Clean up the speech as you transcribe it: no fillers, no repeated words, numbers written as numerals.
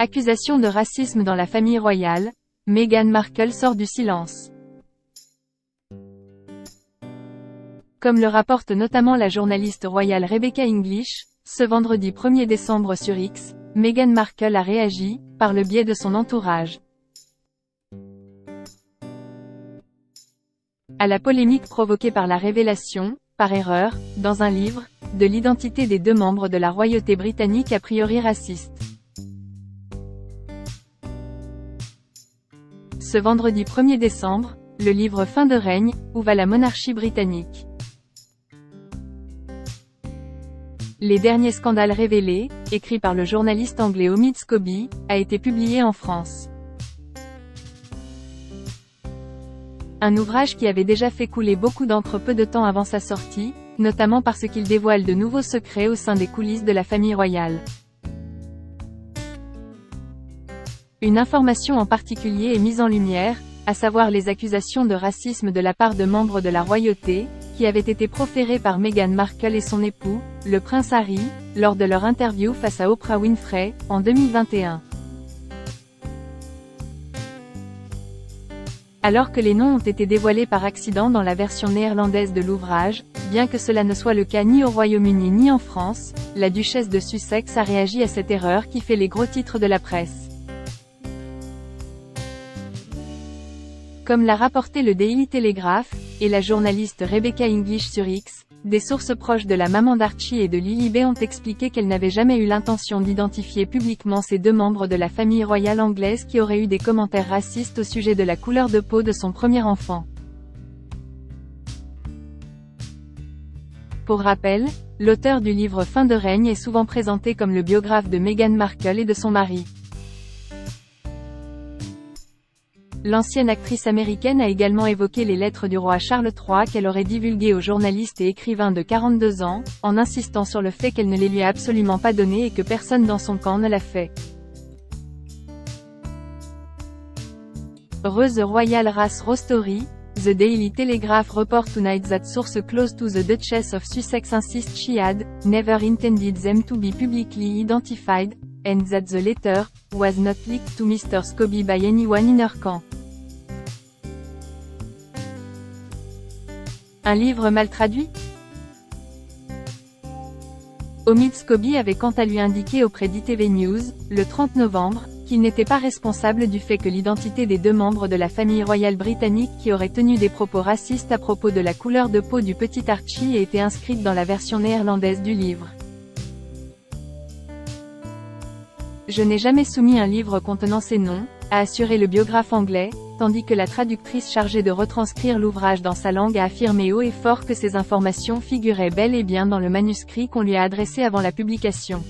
Accusation de racisme dans la famille royale, Meghan Markle sort du silence. Comme le rapporte notamment la journaliste royale Rebecca English, ce vendredi 1er décembre sur X, Meghan Markle a réagi, par le biais de son entourage, à la polémique provoquée par la révélation, par erreur, dans un livre, de l'identité des deux membres de la royauté britannique a priori racistes. Ce vendredi 1er décembre, le livre Fin de règne, où va la monarchie britannique. Les derniers scandales révélés, écrit par le journaliste anglais Omid Scobie, a été publié en France. Un ouvrage qui avait déjà fait couler beaucoup d'encre peu de temps avant sa sortie, notamment parce qu'il dévoile de nouveaux secrets au sein des coulisses de la famille royale. Une information en particulier est mise en lumière, à savoir les accusations de racisme de la part de membres de la royauté, qui avaient été proférées par Meghan Markle et son époux, le prince Harry, lors de leur interview face à Oprah Winfrey, en 2021. Alors que les noms ont été dévoilés par accident dans la version néerlandaise de l'ouvrage, bien que cela ne soit le cas ni au Royaume-Uni ni en France, la duchesse de Sussex a réagi à cette erreur qui fait les gros titres de la presse. Comme l'a rapporté le Daily Telegraph, et la journaliste Rebecca English sur X, des sources proches de la maman d'Archie et de Lily Bay ont expliqué qu'elle n'avait jamais eu l'intention d'identifier publiquement ces deux membres de la famille royale anglaise qui auraient eu des commentaires racistes au sujet de la couleur de peau de son premier enfant. Pour rappel, l'auteur du livre Fin de règne est souvent présenté comme le biographe de Meghan Markle et de son mari. L'ancienne actrice américaine a également évoqué les lettres du roi Charles III qu'elle aurait divulguées au journaliste et écrivain de 42 ans, en insistant sur le fait qu'elle ne les lui a absolument pas données et que personne dans son camp ne l'a fait. The Royal Race Story, The Daily Telegraph report tonight that source close to the Duchess of Sussex insist she had never intended them to be publicly identified, and that the letter was not leaked to Mr. Scobie by anyone in her camp. Un livre mal traduit? Omid Scobie avait quant à lui indiqué auprès d'ITV News, le 30 novembre, qu'il n'était pas responsable du fait que l'identité des deux membres de la famille royale britannique qui auraient tenu des propos racistes à propos de la couleur de peau du petit Archie ait été inscrite dans la version néerlandaise du livre. Je n'ai jamais soumis un livre contenant ces noms, a assuré le biographe anglais, tandis que la traductrice chargée de retranscrire l'ouvrage dans sa langue a affirmé haut et fort que ces informations figuraient bel et bien dans le manuscrit qu'on lui a adressé avant la publication.